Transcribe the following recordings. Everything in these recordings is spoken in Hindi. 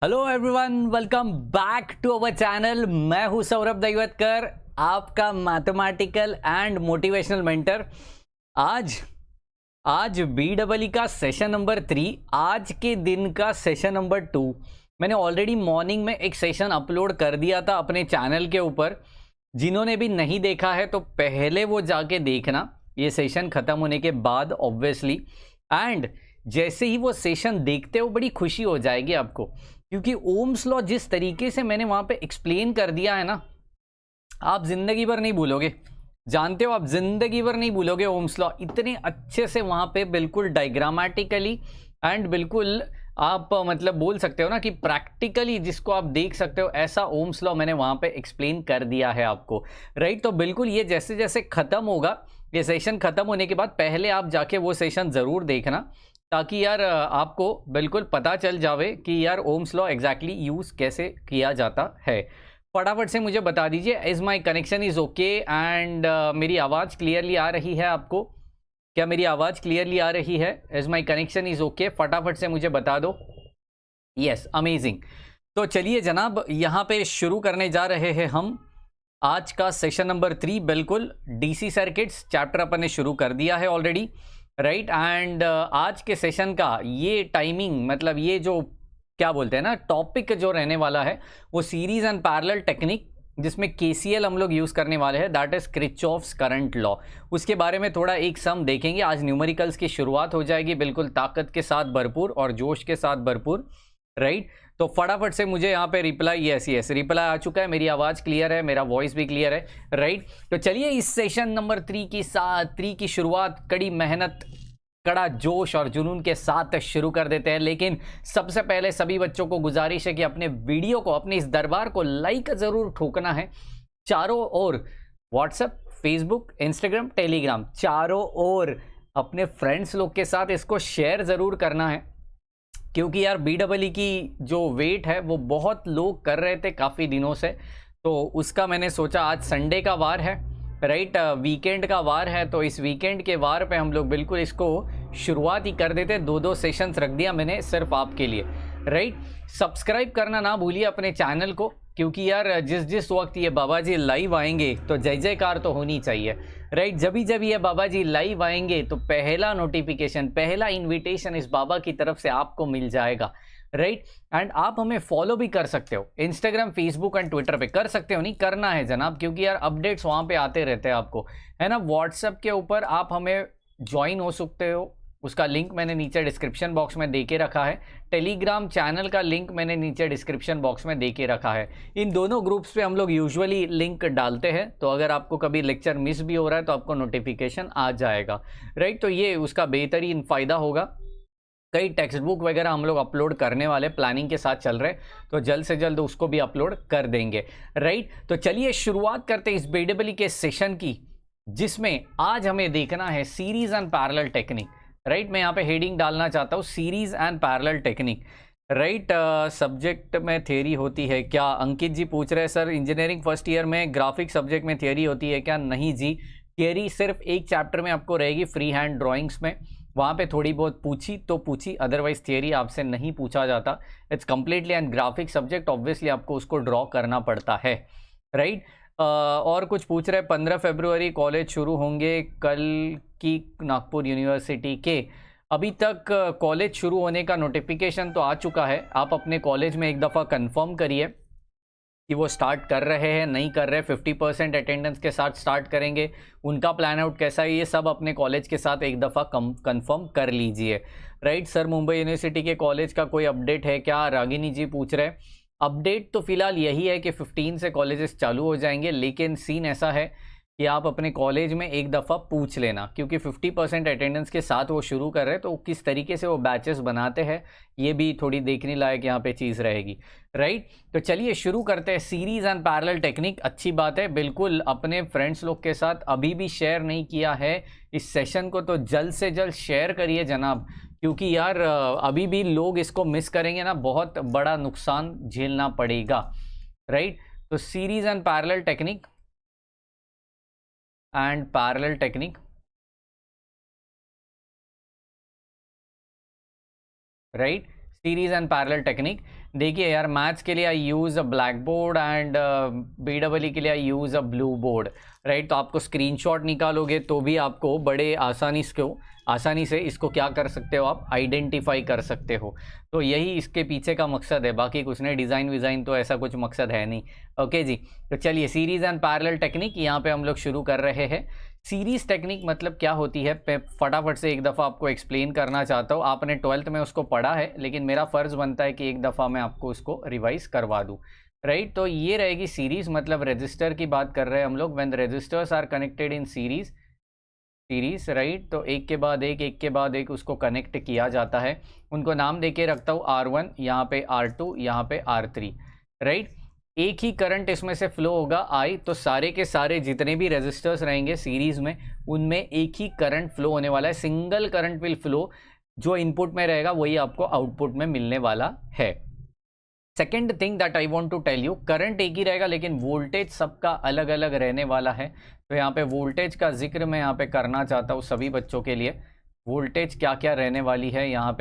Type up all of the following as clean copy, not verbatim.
Hello everyone, welcome back to our channel. मैं हूं सौरभ दैवतकर, आपका मैथमेटिकल एंड मोटिवेशनल मेंटर। आज आज BEE का सेशन नंबर 3, आज के दिन का सेशन नंबर 2। मैंने ऑलरेडी मॉर्निंग में एक सेशन अपलोड कर दिया था अपने चैनल के ऊपर। जिन्होंने भी नहीं देखा है तो पहले वो जाके देखना, ये सेशन खत्म होने के बाद ऑब्वियसली। एंड जैसे ही वो सेशन देखते हो बड़ी खुशी हो जाएगी आपको, क्योंकि ओम्स लॉ जिस तरीके से मैंने वहां पे एक्सप्लेन कर दिया है ना, आप जिंदगी भर नहीं भूलोगे। जानते हो, आप जिंदगी भर नहीं भूलोगे ओम्स लॉ। इतने अच्छे से वहां पे बिल्कुल डायग्रामेटिकली एंड बिल्कुल आप मतलब बोल सकते हो ना कि प्रैक्टिकली जिसको आप देख सकते हो, ऐसा ओम्स लॉ मैंने वहां पे एक्सप्लेन कर दिया है आपको। राइट, तो बिल्कुल ये जैसे जैसे खत्म होगा, ये सेशन खत्म होने के बाद पहले आप जाके वो सेशन जरूर देखना, ताकि यार आपको बिल्कुल पता चल जावे कि यार ओम्स लॉ एग्जैक्टली यूज कैसे किया जाता है। फटाफट से मुझे बता दीजिए, is my connection is okay and मेरी आवाज़ क्लियरली आ रही है आपको? क्या मेरी आवाज़ क्लियरली आ रही है? Is my connection is okay? फटाफट से मुझे बता दो। Yes, amazing. तो चलिए जनाब, यहाँ पे शुरू करने जा रहे हैं हम आज का सेशन नंबर 3। बिल्कुल डीसी सर्किट्स चैप्टर अपन ने शुरू कर दिया है ऑलरेडी। राइट, एंड आज के सेशन का ये टाइमिंग, मतलब ये जो क्या बोलते हैं ना, टॉपिक जो रहने वाला है वो सीरीज एंड पैरेलल टेक्निक, जिसमें KCL हम लोग यूज करने वाले हैं, that is Kirchhoff's current law. उसके बारे में थोड़ा एक सम देखेंगे। आज न्यूमेरिकल्स की शुरुआत हो जाएगी बिल्कुल ताकत के साथ भरपूर और जोश के साथ भरपूर। राइट, तो फटाफट से मुझे यहाँ पे रिप्लाई, यस रिप्लाई आ चुका है, मेरी आवाज़ क्लियर है, मेरा वॉइस भी क्लियर है। राइट, तो चलिए इस सेशन नंबर 3 की शुरुआत कड़ी मेहनत, कड़ा जोश और जुनून के साथ शुरू कर देते हैं। लेकिन सबसे पहले सभी बच्चों को गुजारिश है कि अपने वीडियो को, अपने इस दरबार को लाइक जरूर ठोकना है। चारों ओर व्हाट्सएप, फेसबुक, इंस्टाग्राम, टेलीग्राम, चारों ओर अपने फ्रेंड्स लोग के साथ इसको शेयर जरूर करना है, क्योंकि यार BEE की जो वेट है वो बहुत लोग कर रहे थे काफ़ी दिनों से। तो उसका मैंने सोचा, आज संडे का वार है, राइट, वीकेंड का वार है, तो इस वीकेंड के वार पे हम लोग बिल्कुल इसको शुरुआत ही कर देते। 2 सेशंस रख दिया मैंने सिर्फ आपके लिए। राइट, सब्सक्राइब करना ना भूलिए अपने चैनल को, क्योंकि यार जिस जिस वक्त ये बाबा जी लाइव आएंगे तो जय जयकार तो होनी चाहिए। राइट, जब ये बाबा जी लाइव आएंगे तो पहला नोटिफिकेशन, पहला इन्विटेशन इस बाबा की तरफ से आपको मिल जाएगा। राइट, एंड आप हमें फॉलो भी कर सकते हो, इंस्टाग्राम, फेसबुक एंड ट्विटर पे कर सकते हो, नहीं करना है जनाब, क्योंकि यार अपडेट्स वहां पे आते रहते हैं आपको, है ना। व्हाट्सएप के ऊपर आप हमें ज्वाइन हो सकते हो, उसका लिंक मैंने नीचे डिस्क्रिप्शन बॉक्स में दे के रखा है। टेलीग्राम चैनल का लिंक मैंने नीचे डिस्क्रिप्शन बॉक्स में दे के रखा है। इन दोनों ग्रुप्स पे हम लोग यूजुअली लिंक डालते हैं, तो अगर आपको कभी लेक्चर मिस भी हो रहा है तो आपको नोटिफिकेशन आ जाएगा। राइट, तो ये उसका बेहतरीन फ़ायदा होगा। कई टेक्स्ट बुक वगैरह हम लोग अपलोड करने वाले, प्लानिंग के साथ चल रहे, तो जल्द से जल्द उसको भी अपलोड कर देंगे। राइट, तो चलिए शुरुआत करते हैं इस BEE के सेशन की, जिसमें आज हमें देखना है series and parallel technique. Right, मैं यहाँ पे हेडिंग डालना चाहता हूँ, series and parallel technique. Right, subject में थियरी होती है क्या? अंकित जी पूछ रहे हैं, सर इंजीनियरिंग फर्स्ट ईयर में ग्राफिक सब्जेक्ट में थियरी होती है क्या? नहीं जी, थियरी सिर्फ एक चैप्टर में आपको रहेगी, फ्री हैंड ड्राइंग्स में, वहाँ पे थोड़ी बहुत पूछी तो पूछी, अदरवाइज थियरी आपसे नहीं पूछा जाता। It's completely and graphic subject, obviously आपको उसको ड्रॉ करना पड़ता है। राइट, और कुछ पूछ रहे, 15 फरवरी कॉलेज शुरू होंगे कल की नागपुर यूनिवर्सिटी के। अभी तक कॉलेज शुरू होने का नोटिफिकेशन तो आ चुका है, आप अपने कॉलेज में एक दफ़ा कंफर्म करिए कि वो स्टार्ट कर रहे हैं नहीं कर रहे, 50% अटेंडेंस के साथ स्टार्ट करेंगे, उनका प्लान आउट कैसा है, ये सब अपने कॉलेज के साथ एक दफ़ा कंफर्म कर लीजिए। राइट, सर मुंबई यूनिवर्सिटी के कॉलेज का कोई अपडेट है क्या? रागिनी जी पूछ रहे। अपडेट तो फिलहाल यही है कि 15 से कॉलेजेस चालू हो जाएंगे, लेकिन सीन ऐसा है कि आप अपने कॉलेज में एक दफ़ा पूछ लेना, क्योंकि 50% अटेंडेंस के साथ वो शुरू कर रहे हैं, तो किस तरीके से वो बैचेस बनाते हैं ये भी थोड़ी देखने लायक यहाँ पे चीज़ रहेगी। राइट, तो चलिए शुरू करते हैं सीरीज एंड पैरेलल टेक्निक। अच्छी बात है, बिल्कुल अपने फ्रेंड्स लोग के साथ अभी भी शेयर नहीं किया है इस सेशन को, तो जल्द से जल्द शेयर करिए जनाब, क्योंकि यार अभी भी लोग इसको मिस करेंगे ना, बहुत बड़ा नुकसान झेलना पड़ेगा। राइट, तो series and parallel technique and parallel technique. Right, series and parallel technique. देखिए यार, मैथ्स के लिए I use a blackboard and BEE के लिए I use a blue board, right. तो आपको स्क्रीनशॉट निकालोगे तो भी आपको बड़े आसानी से इसको क्या कर सकते हो, आप आइडेंटिफाई कर सकते हो। तो यही इसके पीछे का मकसद है, बाकी कुछ नहीं, डिज़ाइन विज़ाइन तो ऐसा कुछ मकसद है नहीं। ओके जी, तो चलिए सीरीज़ एंड पैरेलल टेक्निक यहाँ पे हम लोग शुरू कर रहे हैं। सीरीज़ टेक्निक मतलब क्या होती है, मैं फटाफट से एक दफ़ा आपको एक्सप्लेन करना चाहता हूँ। आपने 12th में उसको पढ़ा है, लेकिन मेरा फ़र्ज़ बनता है कि एक दफ़ा मैं आपको उसको रिवाइज करवा दूँ, राइट। तो ये रहेगी सीरीज़, मतलब रजिस्टर की बात कर रहे हैं हम लोग। When resistors are connected in series, right, तो एक के बाद एक उसको कनेक्ट किया जाता है। उनको नाम देके रखता हूँ R1, यहाँ पे R2, यहाँ पे R3, राइट। एक ही करंट इसमें से फ्लो होगा I, तो सारे के सारे जितने भी रेजिस्टर्स रहेंगे सीरीज में, उनमें एक ही करंट फ्लो होने वाला है। सिंगल करंट विल फ्लो, जो इनपुट में रहेगा वही आपको आउटपुट में मिलने वाला है। Second thing that I want to tell you, current एक ही रहेगा लेकिन वोल्टेज सबका अलग अलग रहने वाला है। तो यहाँ पे वोल्टेज का जिक्र मैं यहाँ पे करना चाहता हूँ सभी बच्चों के लिए। वोल्टेज क्या क्या रहने वाली है यहाँ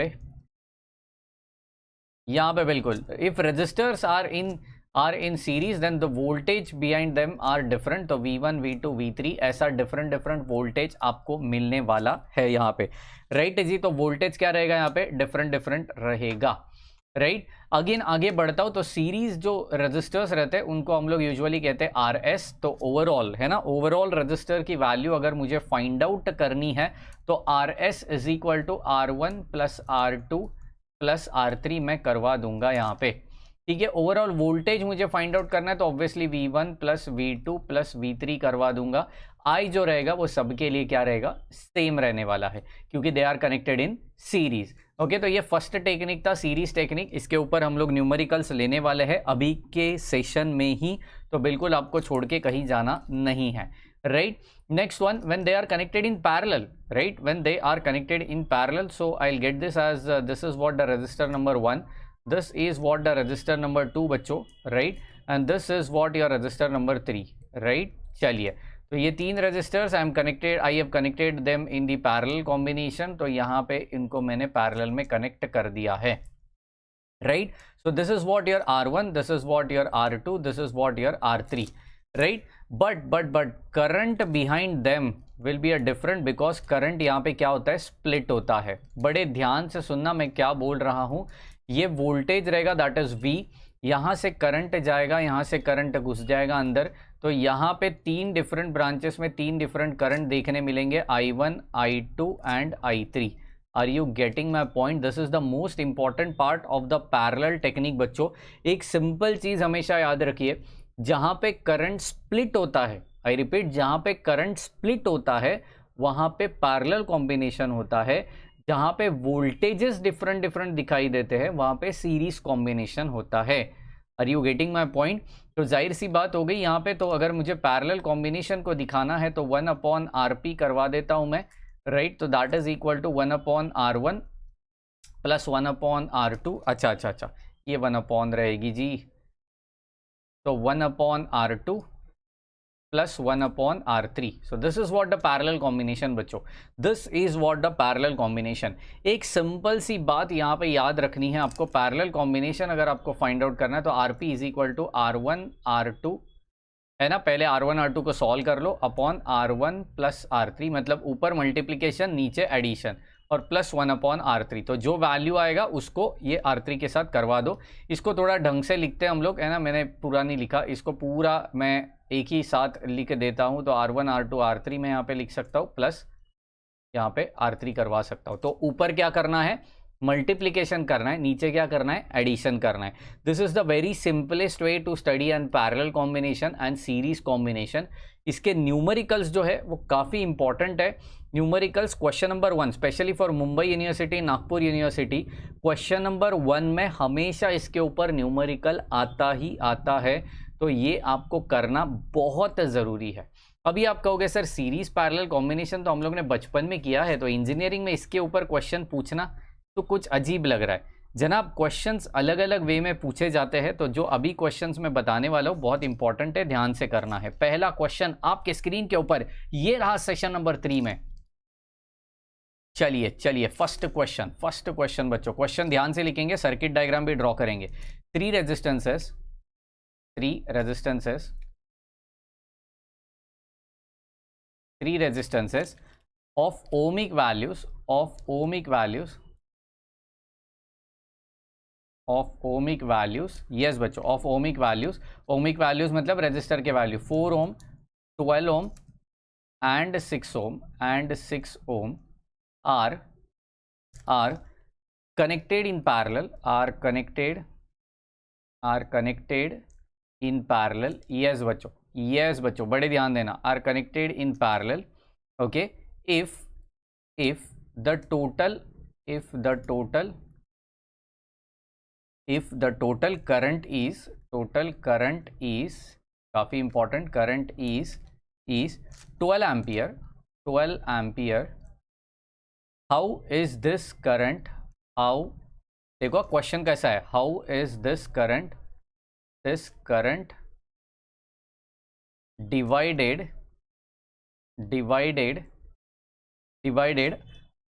पे बिल्कुल, if resistors are in series then the voltage behind them are different. तो V1, V2, V3 ऐसा डिफरेंट वोल्टेज आपको मिलने वाला है यहाँ पे, राइट जी। तो वोल्टेज क्या रहेगा यहाँ पे, डिफरेंट रहेगा, राइट। अगेन आगे बढ़ता हूं तो सीरीज जो रजिस्टर्स रहते हैं उनको हम लोग यूजुअली कहते हैं RS। तो ओवरऑल है ना, ओवरऑल रजिस्टर की वैल्यू अगर मुझे फाइंड आउट करनी है तो RS is equal to R1 plus R2 plus R3 मैं करवा दूंगा यहाँ पे, ठीक है। ओवरऑल वोल्टेज मुझे फाइंड आउट करना है तो obviously V1 plus V2 plus V3 करवा दूंगा। I जो रहेगा वो सबके लिए क्या रहेगा, सेम रहने वाला है, क्योंकि they are connected in series. Okay, तो ये फर्स्ट टेक्निक था, सीरीज टेक्निक। इसके ऊपर हम लोग न्यूमेरिकल्स लेने वाले हैं अभी के सेशन में ही, तो बिल्कुल आपको छोड़ के कहीं जाना नहीं है, right. Next one, when they are connected in parallel, right, when they are connected in parallel, so I will get this as this is what the resistor number 1, this is what the resistor number 2 बच्चों, right, and this is what your resistor number 3, right. चलिए, तो ये तीन resistors I have connected them in the parallel combination. तो यहाँ पे इनको मैंने पैरेलल में कनेक्ट कर दिया है, right. So this is what your R1, this is what your R2, this is what your R3, right. But current behind them will be a different, because current यहाँ पे क्या होता है, स्प्लिट होता है। बड़े ध्यान से सुनना मैं क्या बोल रहा हूँ। ये वोल्टेज रहेगा दैट इज V, यहाँ से करंट जाएगा, यहाँ से करंट घुस जाएगा अंदर, तो यहाँ पे तीन डिफरेंट ब्रांचेस में तीन डिफरेंट करंट देखने मिलेंगे, I1, I2 and I3। Are you getting my point? This is the most important part of the parallel technique बच्चों। एक सिंपल चीज हमेशा याद रखिए, जहाँ पे करंट स्प्लिट होता है, आई रिपीट, जहाँ पे करंट स्प्लिट होता है वहाँ पे पैरेलल कॉम्बिनेशन होता है। जहाँ पे वोल्टेजेस डिफरेंट दिखाई देते हैं वहाँ पे सीरीज कॉम्बिनेशन होता है। Are you getting my point? तो जाहिर सी बात हो गई यहाँ पे। तो अगर मुझे पैरेलल कॉम्बिनेशन को दिखाना है तो 1/RP करवा देता हूँ मैं, राइट। तो that is equal to 1/R1 plus 1/R2। अच्छा, ये 1 रहेगी जी। तो 1/R2 plus 1/R3। So this is what the parallel combination बच्चों, this is what the parallel combination. एक सिंपल सी बात यहाँ पे याद रखनी है आपको, पैरेलल कॉम्बिनेशन अगर आपको फाइंड आउट करना है तो RP is equal to R1 R2 है ना। पहले R1 R2 को सॉल्व कर लो अपॉन R1 प्लस R3, मतलब ऊपर मल्टीप्लीकेशन नीचे एडिशन, और प्लस 1/R3। तो जो वैल्यू आएगा उसको ये R3 के साथ करवा दो। इसको थोड़ा ढंग से लिखते हैं हम लोग, है ना, मैंने पूरा नहीं लिखा, इसको पूरा मैं एक ही साथ लिख देता हूँ। तो R1 R2 R3 मैं यहाँ पे लिख सकता हूँ, प्लस यहाँ पे R3 करवा सकता हूँ। तो ऊपर क्या करना है, मल्टीप्लीकेशन करना है, नीचे क्या करना है, एडिशन करना है। This is the very simplest way to study and parallel combination and series combination. इसके न्यूमेरिकल्स जो है वो काफ़ी इंपॉर्टेंट है। Numericals question number 1 specially for Mumbai university, Nagpur university, question number 1 में हमेशा इसके ऊपर न्यूमेरिकल आता ही आता है। तो ये आपको करना बहुत ज़रूरी है। अभी आप कहोगे सर सीरीज पैरेलल कॉम्बिनेशन तो हम लोग ने बचपन में किया है, तो इंजीनियरिंग में इसके ऊपर क्वेश्चन पूछना तो कुछ अजीब लग रहा है। जनाब क्वेश्चंस अलग अलग वे में पूछे जाते हैं, तो जो अभी क्वेश्चंस मैं बताने वाला हूँ बहुत इंपॉर्टेंट है, ध्यान से करना है। पहला क्वेश्चन आपके स्क्रीन के ऊपर ये रहा सेशन नंबर 3 में। चलिए चलिए फर्स्ट क्वेश्चन बच्चों, क्वेश्चन ध्यान से लिखेंगे, सर्किट डायग्राम भी ड्रॉ करेंगे। Three resistances of ohmic values yes बच्चों, of ohmic values मतलब रेजिस्टर के value 4 ohm, 12 ohm and 6 ohm are connected in parallel yes बच्चों बड़े ध्यान देना, are connected in parallel, okay, if the total current is काफी important, current is 12 ampere, how is this current, देखो क्वेश्चन कैसा है, how is this current divided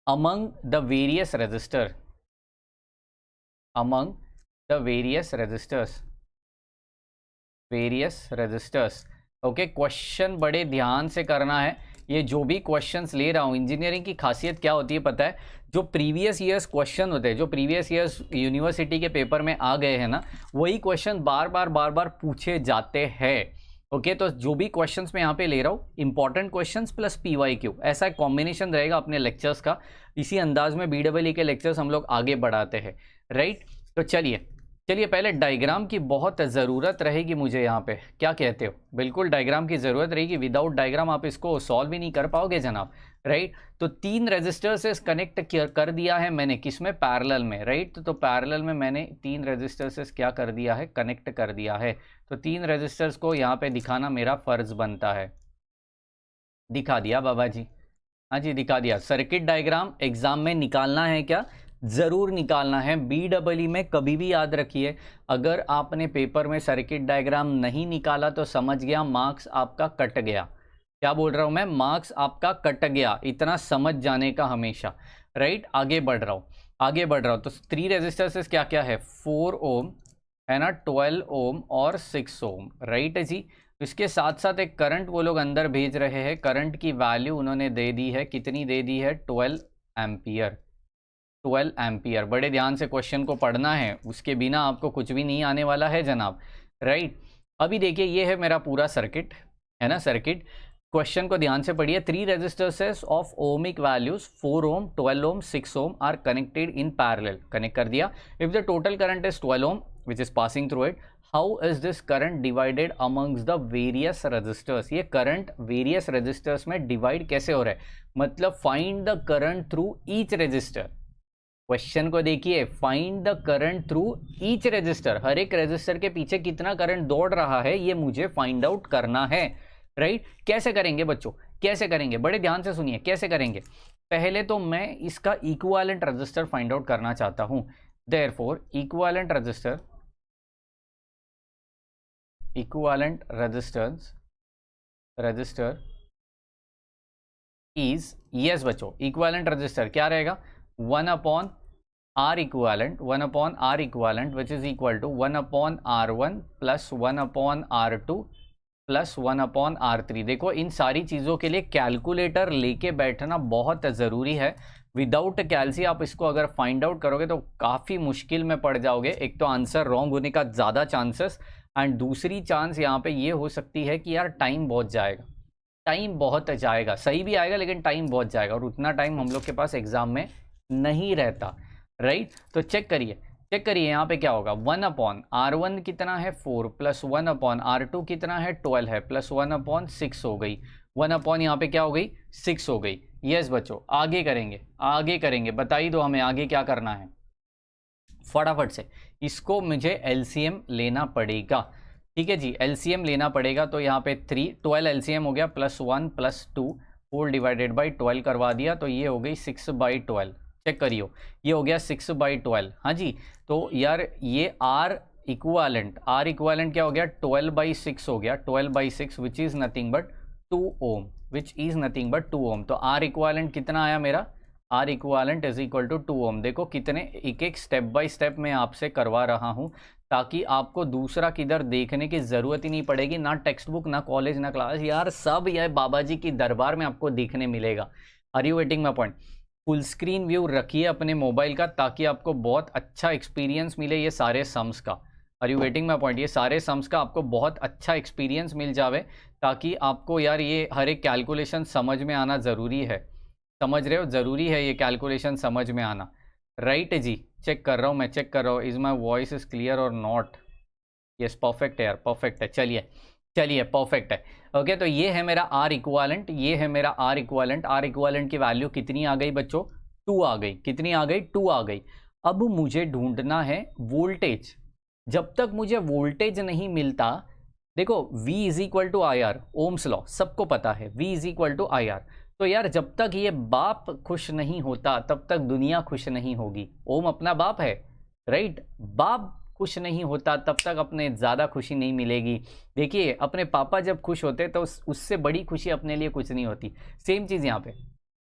among the various resistors okay. Question बड़े ध्यान से करना है। ये जो भी क्वेश्चंस ले रहा हूँ, इंजीनियरिंग की खासियत क्या होती है पता है, जो प्रीवियस ईयर्स क्वेश्चन होते हैं, जो प्रीवियस ईयर्स यूनिवर्सिटी के पेपर में आ गए हैं ना, वही क्वेश्चन बार बार पूछे जाते हैं। ओके तो जो भी क्वेश्चंस मैं यहाँ पे ले रहा हूँ, इंपॉर्टेंट क्वेश्चंस प्लस PYQ, ऐसा एक कॉम्बिनेशन रहेगा अपने लेक्चर्स का। इसी अंदाज में BEE के लेक्चर्स हम लोग आगे बढ़ाते हैं, राइट। तो चलिए पहले डायग्राम की बहुत ज़रूरत रहेगी मुझे यहाँ पे, क्या कहते हो? बिल्कुल डायग्राम की ज़रूरत रहेगी, विदाउट डायग्राम आप इसको सॉल्व ही नहीं कर पाओगे जनाब, राइट। तो 3 रेजिस्टर से कनेक्ट कर दिया है मैंने, किसमें? पैरेलल में, राइट। तो पैरेलल में मैंने 3 रेजिस्टर से क्या कर दिया है? कनेक्ट कर दिया है। तो 3 रेजिस्टर्स को यहाँ पे दिखाना मेरा फर्ज बनता है। दिखा दिया बाबा जी, हाँ जी दिखा दिया। सर्किट डायग्राम एग्जाम में निकालना है क्या? ज़रूर निकालना है। BEE में कभी भी याद रखिए, अगर आपने पेपर में सर्किट डायग्राम नहीं निकाला तो समझ गया मार्क्स आपका कट गया। क्या बोल रहा हूँ मैं? मार्क्स आपका कट गया, इतना समझ जाने का हमेशा, राइट। आगे बढ़ रहा हूँ। तो 3 रेजिस्टर्स क्या क्या है? 4 ओम है ना, 12 ओम और 6 ओम, राइट है जी। इसके साथ साथ एक करंट वो लोग अंदर भेज रहे हैं। करंट की वैल्यू उन्होंने दे दी है, कितनी दे दी है? 12 एम्पियर। बड़े ध्यान से क्वेश्चन को पढ़ना है, उसके बिना आपको कुछ भी नहीं आने वाला है जनाब, राइट। अभी देखिए ये है मेरा पूरा सर्किट, है ना। सर्किट क्वेश्चन को ध्यान से पढ़िए। 3 resistors of ohmic values 4 ohm, 12 ohm, 6 ohm are connected in parallel. Connect कर दिया। If the total current is 12 ohm which is passing through it, how is this current divided amongst the various resistors. ये करंट वेरियस रेजिस्टर्स में डिवाइड कैसे हो रहा है? मतलब find the current through each resistor. Question को देखिए, find the current through each resistor. हर एक रेजिस्टर के पीछे कितना करंट दौड़ रहा है ये मुझे फाइंड आउट करना है, राइट। कैसे करेंगे बच्चों? कैसे करेंगे? बड़े ध्यान से सुनिए कैसे करेंगे। पहले तो मैं इसका इक्विवेलेंट रेजिस्टर फाइंड आउट करना चाहता हूं। Therefore equivalent register is, yes बच्चों, इक्विवेलेंट रजिस्टर क्या रहेगा? 1 upon R equivalent which is equal to 1 upon R1 plus 1 upon R2 plus 1 upon R3। देखो इन सारी चीज़ों के लिए कैलकुलेटर लेके बैठना बहुत ज़रूरी है। विदाउट कैलसी आप इसको अगर फाइंड आउट करोगे तो काफ़ी मुश्किल में पड़ जाओगे। एक तो आंसर रॉन्ग होने का ज़्यादा चांसेस, एंड दूसरी चांस यहाँ पे ये हो सकती है कि यार टाइम बहुत जाएगा। सही भी आएगा लेकिन टाइम बहुत जाएगा, और उतना टाइम हम लोग के पास एग्जाम में नहीं रहता, राइट। तो चेक करिए यहाँ पे क्या होगा? 1 अपॉन R1 कितना है? 4 प्लस 1 अपॉन R2 कितना है? 12 है, प्लस 1 अपॉन 6 हो गई। 1 अपॉन यहाँ पे क्या हो गई? 6 हो गई। यस बच्चों आगे करेंगे, बताइए दो हमें आगे क्या करना है फटाफट से। इसको मुझे LCM लेना पड़ेगा, ठीक है जी, LCM लेना पड़ेगा। तो यहाँ पे 12 LCM हो गया, plus 1 plus 2 whole divided by 12 करवा दिया, तो ये हो गई 6/12। चेक करियो, ये हो गया 6/12। हाँ जी, तो यार ये R इक्वालेंट क्या हो गया? 12/6 हो गया, 12/6 which is nothing but 2 ohm, तो R इक्वालेंट कितना आया मेरा? R equivalent is equal to 2 ohm. देखो कितने एक एक स्टेप बाय स्टेप मैं आपसे करवा रहा हूँ ताकि आपको दूसरा किधर देखने की ज़रूरत ही नहीं पड़ेगी, ना टेक्स्ट बुक, ना कॉलेज, ना क्लास, यार सब यह बाबा जी की दरबार में आपको देखने मिलेगा। Are you waiting my point? Full screen view रखिए अपने मोबाइल का ताकि आपको बहुत अच्छा एक्सपीरियंस मिले ये सारे सम्स का। Are you waiting my point? ये सारे सम्स का आपको बहुत अच्छा एक्सपीरियंस मिल जावे ताकि आपको यार ये हर एक कैलकुलेशन समझ में आना ज़रूरी है। समझ रहे हो? ज़रूरी है ये कैलकुलेशन समझ में आना। राइट जी, चेक कर रहा हूँ, मैं चेक कर रहा हूँ। Is my voice is clear और नॉट? यस, परफेक्ट है यार, परफेक्ट है। चलिए चलिए, परफेक्ट है। ओके, तो ये है मेरा आर इक्वालेंट, ये है मेरा आर इक्वालेंट। आर इक्वालेंट की वैल्यू कितनी आ गई बच्चों? 2 आ गई। कितनी आ गई? 2 आ गई। अब मुझे ढूंढना है वोल्टेज। जब तक मुझे वोल्टेज नहीं मिलता, देखो V is equal to I R, ohm's law सबको पता है, V is equal to I R. तो यार जब तक ये बाप खुश नहीं होता तब तक दुनिया खुश नहीं होगी। ओम अपना बाप है, राइट? बाप खुश नहीं होता तब तक अपने ज़्यादा खुशी नहीं मिलेगी। देखिए अपने पापा जब खुश होते तो उससे बड़ी खुशी अपने लिए कुछ नहीं होती। सेम चीज़ यहाँ पे,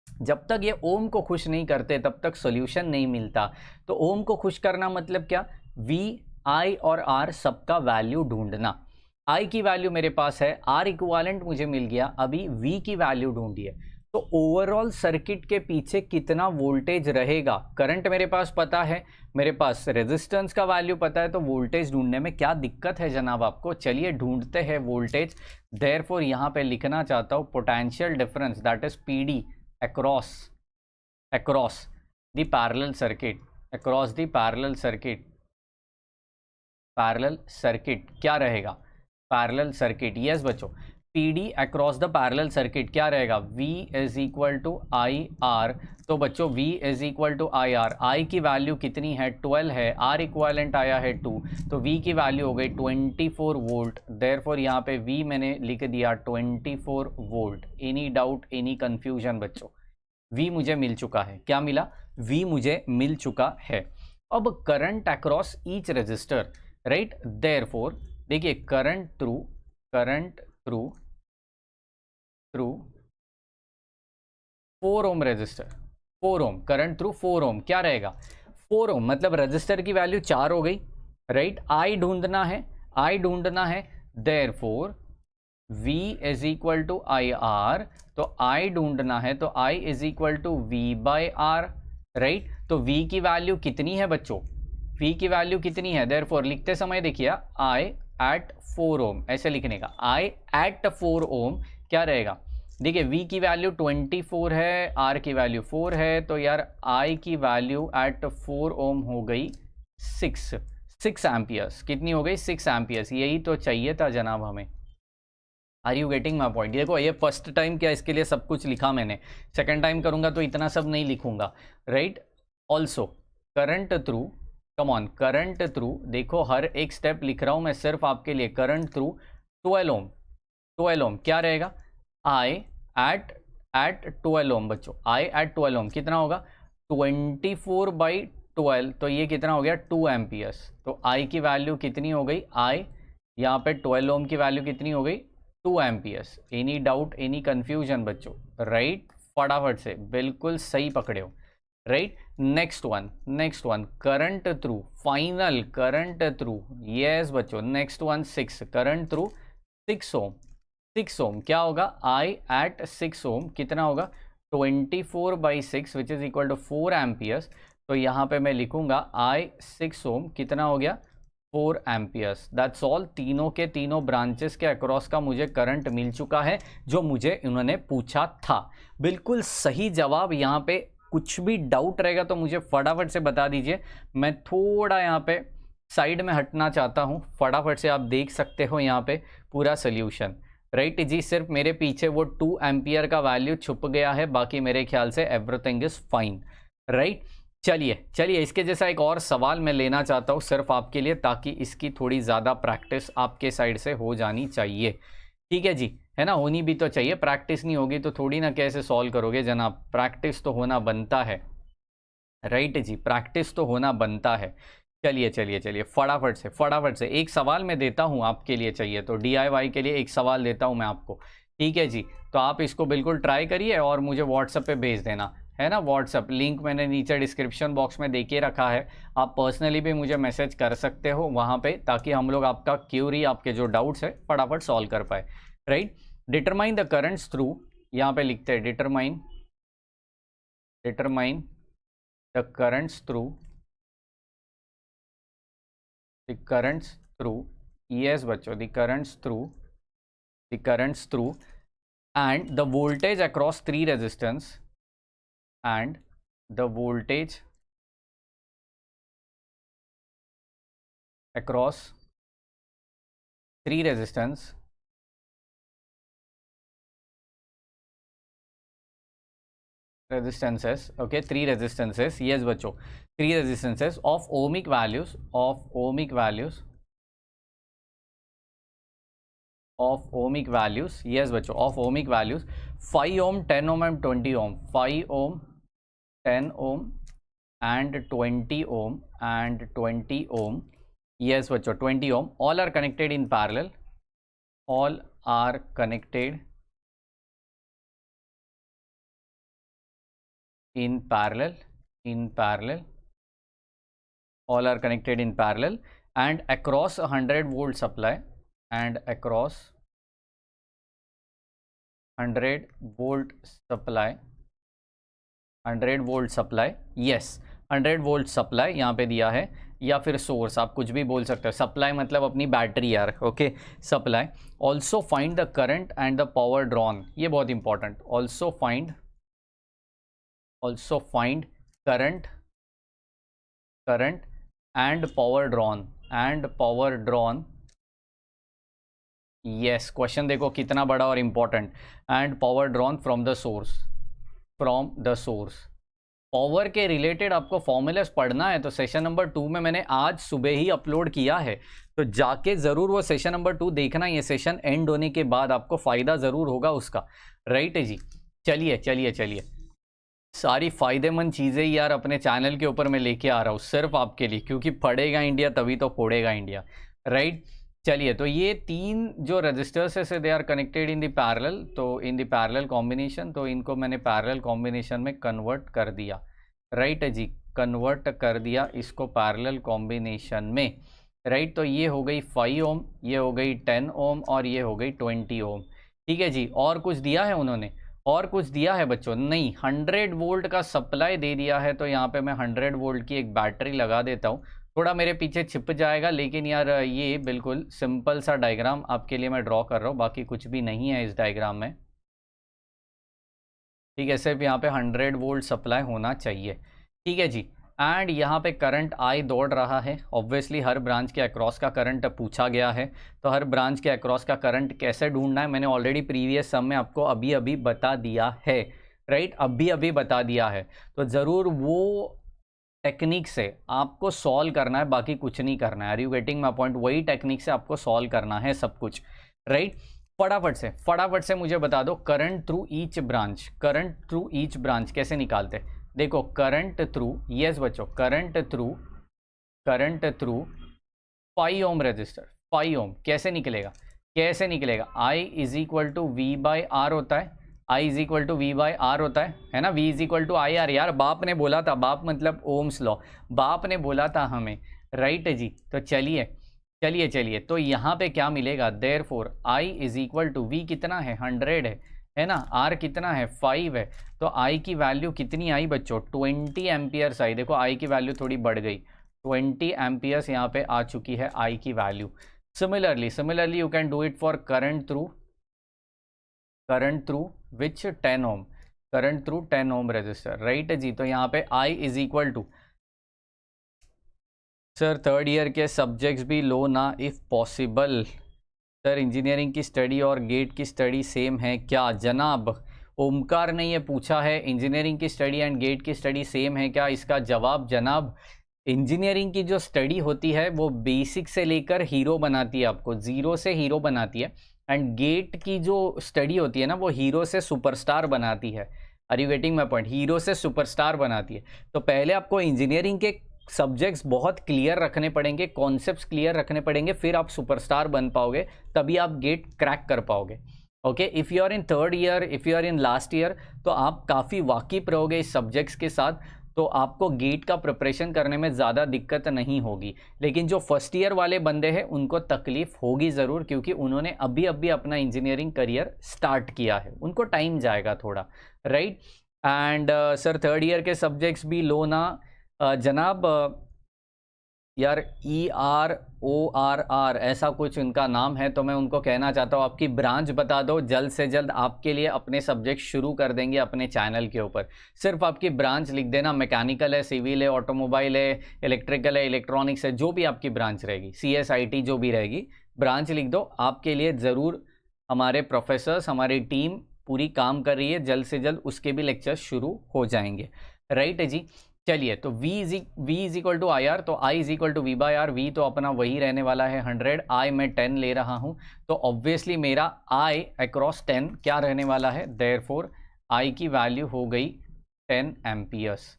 जब तक ये ओम को खुश नहीं करते तब तक सॉल्यूशन नहीं मिलता। तो ओम को खुश करना मतलब क्या? V, I और R सबका वैल्यू ढूंढना। I की वैल्यू मेरे पास है, R इक्विवेलेंट मुझे मिल गया, अभी V की वैल्यू ढूंढिए। तो ओवरऑल सर्किट के पीछे कितना वोल्टेज रहेगा? करंट मेरे पास पता है, मेरे पास रेजिस्टेंस का वैल्यू पता है, तो वोल्टेज ढूंढने में क्या दिक्कत है जनाब आपको? चलिए ढूंढते हैं वोल्टेज। देयरफॉर यहाँ पे लिखना चाहता हूँ potential difference, that is PD across the parallel circuit, across the parallel circuit क्या रहेगा? पैरेलल सर्किट, यस बच्चों, PD across the parallel circuit क्या रहेगा? V is equal to I R. तो बच्चों V is equal to I R, I की वैल्यू कितनी है? 12 है, R इक्वालेंट आया है 2, तो V की वैल्यू हो गई 24 वोल्ट। देयरफॉर यहाँ पे V मैंने लिख दिया 24 volt. Any doubt, any confusion बच्चों? V मुझे मिल चुका है। क्या मिला? V मुझे मिल चुका है। अब current across each resistor, right? Therefore देखिए करंट थ्रू 4 ओम रजिस्टर, 4 ओम करंट थ्रू 4 ओम क्या रहेगा? 4 ओम मतलब रजिस्टर की वैल्यू 4 हो गई, राइट? I ढूंढना है, therefore V is equal to I R. तो I ढूंढना है तो I is equal to V by आर, राइट? तो V की वैल्यू कितनी है बच्चों? V की वैल्यू कितनी है? देयरफॉर लिखते समय देखिए I एट 4 ओम, ऐसे लिखने का, I एट 4 ओम क्या रहेगा? देखिए V की वैल्यू 24 है, R की वैल्यू 4 है, तो यार I की वैल्यू एट 4 ओम हो गई 6 एम्पियर्स। कितनी हो गई? 6 एम्पियर्स। यही तो चाहिए था जनाब हमें। Are you getting my point? देखो ये फर्स्ट टाइम क्या इसके लिए सब कुछ लिखा मैंने, सेकेंड टाइम करूंगा तो इतना सब नहीं लिखूंगा, right? Also current through, come on, current through, देखो हर एक स्टेप लिख रहा हूं मैं सिर्फ आपके लिए। करंट थ्रू 12 ओम क्या रहेगा? I एट 12 ओम बच्चों, I एट 12 ओम कितना होगा? 24/12, तो ये कितना हो गया? 2 एम्पियर्स। तो I की वैल्यू कितनी हो गई? I यहाँ पे 12 ओम की वैल्यू कितनी हो गई? 2 amperes. Any doubt, any confusion बच्चों? राइट, फटाफट से बिल्कुल सही पकड़े हो, right? Next one current through, final current through, yes बच्चों, next one 6 current through 6 ohm क्या होगा? I एट 6 ओम कितना होगा? 24/6 which is equal to 4 amperes. तो यहाँ पे मैं लिखूंगा I 6 ओम कितना हो गया? 4 एम्पियर्स। That's all. तीनों के तीनों ब्रांचेस के अक्रॉस का मुझे करंट मिल चुका है जो मुझे इन्होंने पूछा था। बिल्कुल सही जवाब। यहाँ पे कुछ भी डाउट रहेगा तो मुझे फटाफट से बता दीजिए। मैं थोड़ा यहाँ पे साइड में हटना चाहता हूँ, फटाफट से आप देख सकते हो यहाँ पे पूरा सोल्यूशन, राइट जी? सिर्फ मेरे पीछे वो 2 एम्पियर का वैल्यू छुप गया है, बाकी मेरे ख्याल से एवरीथिंग इज फाइन, राइट? चलिए इसके जैसा एक और सवाल मैं लेना चाहता हूँ सिर्फ आपके लिए, ताकि इसकी थोड़ी ज़्यादा प्रैक्टिस आपके साइड से हो जानी चाहिए। ठीक है जी, है ना? होनी भी तो चाहिए, प्रैक्टिस नहीं होगी तो थोड़ी ना कैसे सॉल्व करोगे जनाब? प्रैक्टिस तो होना बनता है, राइट जी? प्रैक्टिस तो होना बनता है। चलिए फटाफट से एक सवाल मैं देता हूं आपके लिए, चाहिए तो DIY के लिए एक सवाल देता हूं मैं आपको, ठीक है जी? तो आप इसको बिल्कुल ट्राई करिए और मुझे व्हाट्सएप पे भेज देना, है ना, व्हाट्सअप लिंक मैंने नीचे डिस्क्रिप्शन बॉक्स में दे के रखा है, आप पर्सनली भी मुझे मैसेज कर सकते हो वहाँ पे, ताकि हम लोग आपका क्यूरी, आपके जो डाउट्स है फटाफट सॉल्व कर पाए, right. Determine the currents through, यहाँ पे लिखते हैं determine the currents through, yes बच्चों, the currents through and the voltage across three resistance and the voltage across three resistances okay, three resistances, yes बच्चों, three resistances of ohmic values yes बच्चों, of ohmic values 5 ohm, 10 ohm and 20 ohm, 5 ohm, 10 ohm and 20 ohm and 20 ohm, yes बच्चों 20 ohm, all are connected in parallel, all are connected in parallel, all are connected in parallel and across 100 volt supply, and across 100 volt supply, yes 100 volt supply यहाँ पे दिया है, या फिर सोर्स, आप कुछ भी बोल सकते हो, सप्लाई मतलब अपनी बैटरी यार, okay, supply. Also find the current and the power drawn, ये बहुत important, also find current and power drawn, yes, question देखो कितना बड़ा और important, and power drawn from the source, power के रिलेटेड आपको फॉर्मूलास पढ़ना है तो सेशन नंबर 2 में मैंने आज सुबह ही अपलोड किया है, तो जाके ज़रूर वो सेशन नंबर 2 देखना, ये सेशन एंड होने के बाद आपको फ़ायदा ज़रूर होगा उसका, राइट है जी। चलिए सारी फ़ायदेमंद चीज़ें यार अपने चैनल के ऊपर मैं लेके आ रहा हूँ सिर्फ आपके लिए, क्योंकि पढ़ेगा इंडिया तभी तो फोड़ेगा इंडिया, राइट। चलिए, तो ये तीन जो रजिस्टर्स है they are connected in the parallel, तो इन द पैरेलल कॉम्बिनेशन, तो इनको मैंने पैरेलल कॉम्बिनेशन में कन्वर्ट कर दिया, राइट है जी, कन्वर्ट कर दिया इसको पैरेलल कॉम्बिनेशन में, राइट। तो ये हो गई 5 ओम, ये हो गई 10 ओम और ये हो गई 20 ओम, ठीक है जी। और कुछ दिया है उन्होंने, और कुछ दिया है बच्चों? नहीं, 100 वोल्ट का सप्लाई दे दिया है, तो यहाँ पे मैं 100 वोल्ट की एक बैटरी लगा देता हूँ, थोड़ा मेरे पीछे छिप जाएगा, लेकिन यार ये बिल्कुल सिंपल सा डायग्राम आपके लिए मैं ड्रॉ कर रहा हूँ, बाकी कुछ भी नहीं है इस डायग्राम में, ठीक है। सिर्फ यहाँ पे 100 वोल्ट सप्लाई होना चाहिए, ठीक है जी। एंड यहाँ पे करंट आई दौड़ रहा है, ऑब्वियसली हर ब्रांच के अक्रॉस का करंट पूछा गया है, तो हर ब्रांच के अक्रॉस का करंट कैसे ढूंढना है मैंने ऑलरेडी प्रीवियस सम में आपको अभी बता दिया है, राइट, अभी बता दिया है, तो ज़रूर वो टेक्निक से आपको सॉल्व करना है, बाकी कुछ नहीं करना है। Are you getting my point? वही टेक्निक से आपको सॉल्व करना है सब कुछ, राइट। फटाफट से मुझे बता दो करंट थ्रू ईच ब्रांच कैसे निकालते? देखो करंट थ्रू, यस बच्चों, current through 5 ohm resistor, 5 ohm कैसे निकलेगा? I is equal to V by R होता है, है ना, V is equal to I R, यार बाप ने बोला था, बाप मतलब ओम्स लॉ, बाप ने बोला था हमें, राइट है जी। तो चलिए, तो यहाँ पे क्या मिलेगा? Therefore I is equal to V कितना है? 100 है ना, R कितना है? 5 है, तो I की वैल्यू कितनी आई बच्चों? 20 एम्पियर्स आई। देखो I की वैल्यू थोड़ी बढ़ गई, 20 एम्पियर्स यहाँ पे आ चुकी है I की वैल्यू। Similarly you can do it for current through which 10 ohm, current through 10 ohm resistor, right जी। तो यहाँ पे I is equal to, sir third year के सब्जेक्ट्स भी लो ना इफ़ पॉसिबल। सर इंजीनियरिंग की स्टडी और गेट की स्टडी सेम है क्या? जनाब ओमकार ने ये पूछा है, इंजीनियरिंग की स्टडी एंड गेट की स्टडी सेम है क्या? इसका जवाब जनाब, इंजीनियरिंग की जो स्टडी होती है वो बेसिक से लेकर हीरो बनाती है, आपको ज़ीरो से हीरो बनाती है, एंड गेट की जो स्टडी होती है ना वो हीरो से सुपरस्टार बनाती है। Are you getting my point? Hero से सुपरस्टार बनाती है। तो पहले आपको इंजीनियरिंग के सब्जेक्ट्स बहुत क्लियर रखने पड़ेंगे, कॉन्सेप्ट्स क्लियर रखने पड़ेंगे, फिर आप सुपरस्टार बन पाओगे, तभी आप गेट क्रैक कर पाओगे, okay, if you are in third year, if you are in last year, तो आप काफ़ी वाकिफ रहोगे इस सब्जेक्ट्स के साथ, तो आपको गेट का प्रिपरेशन करने में ज़्यादा दिक्कत नहीं होगी। लेकिन जो फर्स्ट ईयर वाले बंदे हैं उनको तकलीफ होगी ज़रूर, क्योंकि उन्होंने अभी अभी अपना इंजीनियरिंग करियर स्टार्ट किया है, उनको टाइम जाएगा थोड़ा, right. And sir third year के सब्जेक्ट्स भी लो ना जनाब, यार ERORR ऐसा कुछ उनका नाम है, तो मैं उनको कहना चाहता हूँ आपकी ब्रांच बता दो, जल्द से जल्द आपके लिए अपने सब्जेक्ट शुरू कर देंगे अपने चैनल के ऊपर। सिर्फ आपकी ब्रांच लिख देना, मैकेनिकल है, सिविल है, ऑटोमोबाइल है, इलेक्ट्रिकल है, इलेक्ट्रॉनिक्स है, जो भी आपकी ब्रांच रहेगी, CSIT जो भी रहेगी, ब्रांच लिख दो। आपके लिए ज़रूर हमारे प्रोफेसर्स, हमारी टीम पूरी काम कर रही है, जल्द से जल्द उसके भी लेक्चर्स शुरू हो जाएंगे, राइट है जी। चलिए, तो V is equal to IR, तो I is equal to V/R। V तो अपना वही रहने वाला है 100, I मैं 10 ले रहा हूँ, तो ऑब्वियसली मेरा I अक्रॉस 10 क्या रहने वाला है, देयरफॉर I की वैल्यू हो गई 10 एम्पियर्स,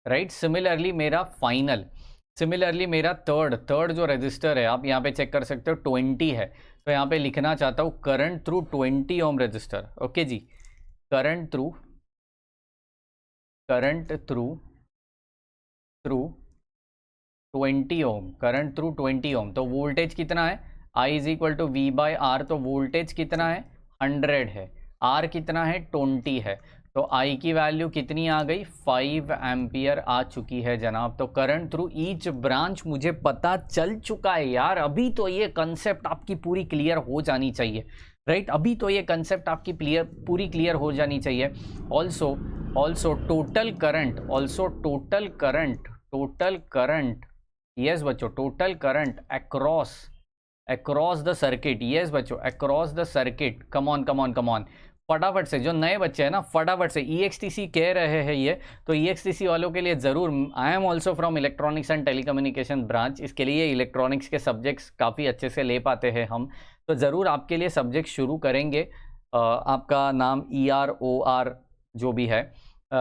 राइट। सिमिलरली मेरा थर्ड जो रजिस्टर है, आप यहाँ पे चेक कर सकते हो 20 है, तो यहाँ पे लिखना चाहता हूँ current through 20 ohm resistor. Okay जी, करंट थ्रू 20 ओम, करंट थ्रू 20 ओम, तो वोल्टेज कितना है, I is equal to V/R, तो वोल्टेज कितना है 100 है, R कितना है 20 है, तो I की वैल्यू कितनी आ गई 5 एम्पियर आ चुकी है जनाब। तो करंट थ्रू ईच ब्रांच मुझे पता चल चुका है यार। अभी तो ये कंसेप्ट आपकी पूरी क्लियर हो जानी चाहिए, राइट। अभी तो ये कंसेप्ट आपकी पूरी क्लियर हो जानी चाहिए। ऑल्सो टोटल करंट यस बच्चों, total current across the circuit, yes बच्चों, across the circuit. Come on फटाफट से, जो नए बच्चे हैं ना, फटाफट से EXTC कह रहे हैं ये, तो EXTC वालों के लिए ज़रूर, I am also from electronics and telecommunication branch, इसके लिए इलेक्ट्रॉनिक्स के सब्जेक्ट्स काफ़ी अच्छे से ले पाते हैं हम, तो ज़रूर आपके लिए सब्जेक्ट शुरू करेंगे। आपका नाम EROR जो भी है,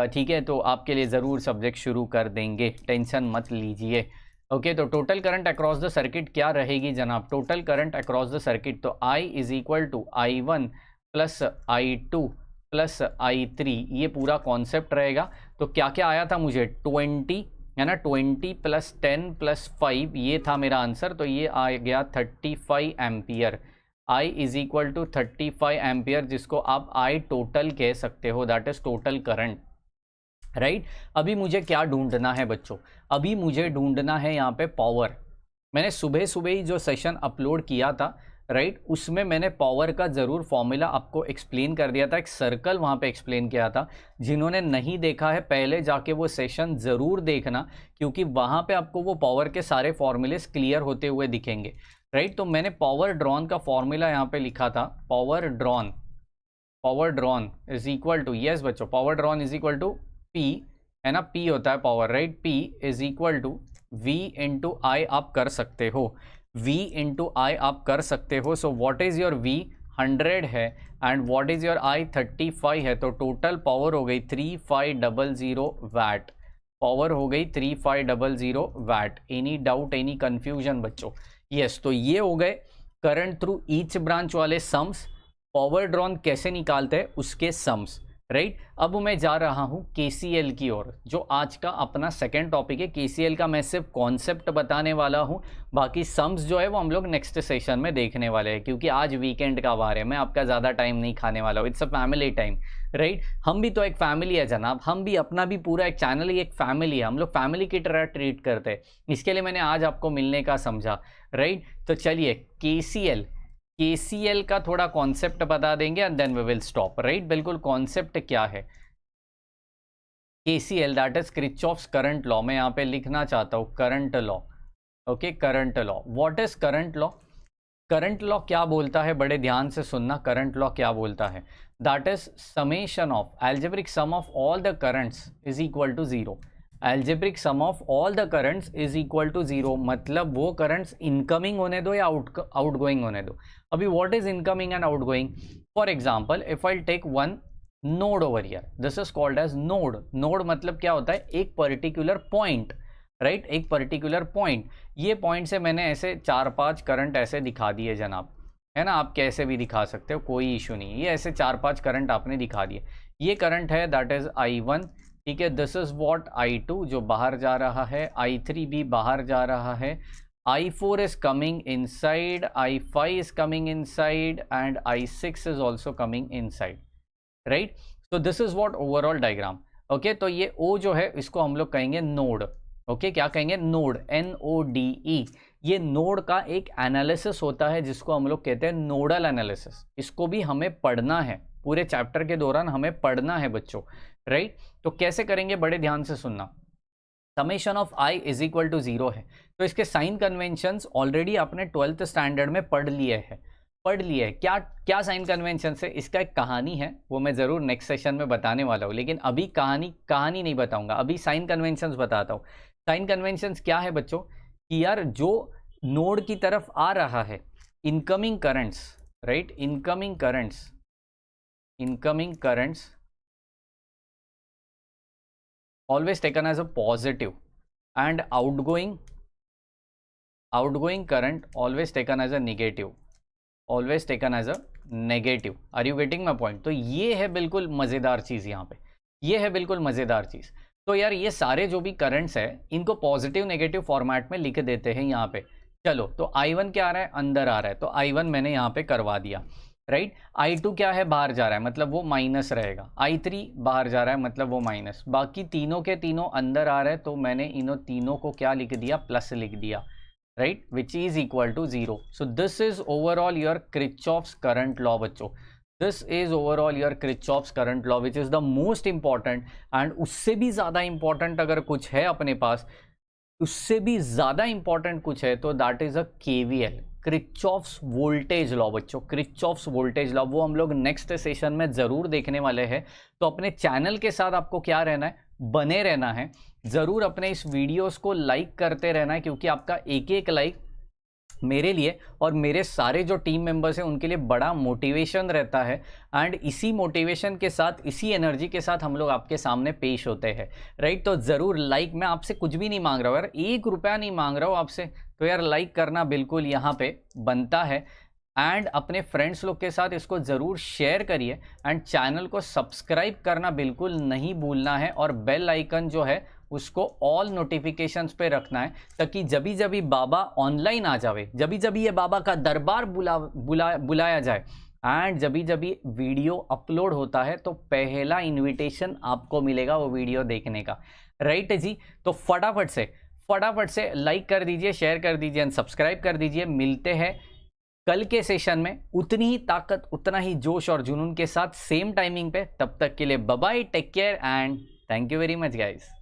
ठीक है, तो आपके लिए ज़रूर सब्जेक्ट शुरू कर देंगे, टेंशन मत लीजिए। ओके, तो total current across the circuit क्या रहेगी जनाब, total current across the circuit, तो I is equal to I1 plus I2 plus I3, ये पूरा कॉन्सेप्ट रहेगा। तो क्या क्या आया था मुझे 20 है ना, 20 प्लस 10 प्लस 5, ये था मेरा आंसर, तो ये आ गया 35 ampere. I is equal to 35 ampere, जिसको आप I टोटल कह सकते हो, that is total current, right. अभी मुझे क्या ढूंढना है बच्चों, अभी मुझे ढूंढना है यहाँ पे पावर। मैंने सुबह ही जो सेशन अपलोड किया था, राइट, उसमें मैंने पावर का ज़रूर फॉर्मूला आपको एक्सप्लेन कर दिया था, एक सर्कल वहाँ पे एक्सप्लेन किया था। जिन्होंने नहीं देखा है पहले जाके वो सेशन ज़रूर देखना, क्योंकि वहाँ पे आपको वो पावर के सारे फॉर्मूलेस क्लियर होते हुए दिखेंगे, राइट। तो मैंने पावर ड्रॉन का फॉर्मूला यहाँ पे लिखा था, power drawn is equal to, yes बच्चों, power drawn is equal to P, है ना, P होता है power, right. P is equal to V into I आप कर सकते हो, V इंटू I आप कर सकते हो। So what is your V 100 है and what is your I 35 है, तो टोटल पावर हो गई 3500 वाट, पावर हो गई 3500 वाट। एनी डाउट, एनी कन्फ्यूजन बच्चों? यस, तो ये हो गए करंट थ्रू ईच ब्रांच वाले सम्स, पावर ड्रॉन कैसे निकालते हैं उसके सम्स, राइट। अब मैं जा रहा हूँ KCL की ओर, जो आज का अपना सेकंड टॉपिक है। KCL का मैं सिर्फ कॉन्सेप्ट बताने वाला हूँ, बाकी सम्स जो है वो हम लोग नेक्स्ट सेशन में देखने वाले हैं, क्योंकि आज वीकेंड का वार है, मैं आपका ज़्यादा टाइम नहीं खाने वाला हूँ। It's a family time, right. हम भी तो एक फैमिली है जनाब, हम भी, अपना भी पूरा एक चैनल ही एक फैमिली है, हम लोग फैमिली की तरह ट्रीट करते हैं। इसके लिए मैंने आज आपको मिलने का समझा, राइट। तो चलिए KCL का थोड़ा कॉन्सेप्ट बता देंगे and then we will stop, right. बिल्कुल, कॉन्सेप्ट क्या है KCL, that is Kirchhoff's current law. मैं यहाँ पे लिखना चाहता हूँ current law, okay, current law. What is current law? Current law क्या बोलता है, बड़े ध्यान से सुनना। करंट लॉ क्या बोलता है, that is summation of algebraic sum of all the currents is equal to 0। Algebraic sum of all the currents is equal to 0, मतलब वो करंट्स इनकमिंग होने दो या आउटगोइंग होने दो। अभी what is incoming and outgoing? For example, if I take one node over here, this is called as node. Node मतलब क्या होता है, एक पर्टिकुलर पॉइंट, राइट, एक पर्टिकुलर पॉइंट। ये पॉइंट से मैंने ऐसे 4-5 करंट ऐसे दिखा दिए जनाब, है ना, आप कैसे भी दिखा सकते हो, कोई इशू नहीं है। ये ऐसे 4-5 करंट आपने दिखा दिए। ये करंट है दैट इज I1, ठीक है। दिस इज व्हाट I2 जो बाहर जा रहा है, I3 भी बाहर जा रहा है, I4 is coming inside, I5 is coming inside and I6 is also coming inside, right? So this is what overall diagram, okay? तो ये O जो है इसको हम लोग कहेंगे नोड, ओके? क्या कहेंगे? Node, NODE। ये नोड का एक एनालिसिस होता है जिसको हम लोग कहते हैं नोडल एनालिसिस। इसको भी हमें पढ़ना है, पूरे चैप्टर के दौरान हमें पढ़ना है बच्चों, राइट? तो कैसे करेंगे, बड़े ध्यान से सुनना। Summation of I is equal to 0 है, तो इसके साइन कन्वेंशंस ऑलरेडी आपने 12th स्टैंडर्ड में पढ़ लिए है। क्या क्या साइन कन्वेंशन है, इसका एक कहानी है, वो मैं ज़रूर नेक्स्ट सेशन में बताने वाला हूँ, लेकिन अभी कहानी नहीं बताऊंगा, अभी साइन कन्वेंशंस बताता हूँ। साइन कन्वेंशंस क्या है बच्चों, कि यार जो नोड की तरफ आ रहा है, incoming currents, right, incoming currents always taken as a positive and outgoing current always taken as a negative, are you getting my point? तो ये है बिल्कुल मज़ेदार चीज़, यहाँ पे ये है बिल्कुल मज़ेदार चीज़। तो यार ये सारे जो भी करंट्स है इनको पॉजिटिव नेगेटिव फॉर्मेट में लिख देते हैं यहाँ पे। चलो, तो I1 क्या आ रहा है, अंदर आ रहा है, तो I1 मैंने यहाँ पे करवा दिया, राइट। I2 क्या है, बाहर जा रहा है, मतलब वो माइनस रहेगा। I3 बाहर जा रहा है, मतलब वो माइनस। बाकी तीनों के तीनों अंदर आ रहे हैं, तो मैंने इन्हों तीनों को क्या लिख दिया, प्लस लिख दिया, right, which is equal to 0। So this is overall your Kirchhoff's current law बच्चों, this is overall your Kirchhoff's current law which is the most important. And उससे भी ज़्यादा इंपॉर्टेंट अगर कुछ है अपने पास, उससे भी ज़्यादा इंपॉर्टेंट कुछ है, तो that is a KVL, Kirchhoff's voltage law बच्चों, किरचॉफ्स वोल्टेज लॉ। वो हम लोग नेक्स्ट सेशन में ज़रूर देखने वाले हैं। तो अपने चैनल के साथ आपको क्या रहना है, बने रहना है। ज़रूर अपने इस वीडियोस को लाइक करते रहना है, क्योंकि आपका एक एक लाइक मेरे लिए और मेरे सारे जो टीम मेंबर्स हैं उनके लिए बड़ा मोटिवेशन रहता है। एंड इसी मोटिवेशन के साथ, इसी एनर्जी के साथ हम लोग आपके सामने पेश होते हैं, राइट। तो ज़रूर लाइक, मैं आपसे कुछ भी नहीं मांग रहा हूँ यार, 1 रुपया नहीं मांग रहा हूँ आपसे, तो यार लाइक करना बिल्कुल यहाँ पे बनता है। एंड अपने फ्रेंड्स लोग के साथ इसको ज़रूर शेयर करिए, एंड चैनल को सब्सक्राइब करना बिल्कुल नहीं भूलना है, और बेल आइकन जो है उसको ऑल नोटिफिकेशंस पे रखना है, ताकि जभी बाबा ऑनलाइन आ जावे, जभी ये बाबा का दरबार बुलाया जाए, एंड जभी वीडियो अपलोड होता है तो पहला इनविटेशन आपको मिलेगा वो वीडियो देखने का, राइट जी। तो फटाफट से लाइक कर दीजिए, शेयर कर दीजिए एंड सब्सक्राइब कर दीजिए। मिलते हैं कल के सेशन में उतनी ही ताकत, उतना ही जोश और जुनून के साथ, सेम टाइमिंग पे। तब तक के लिए bye bye, take care and thank you very much guys.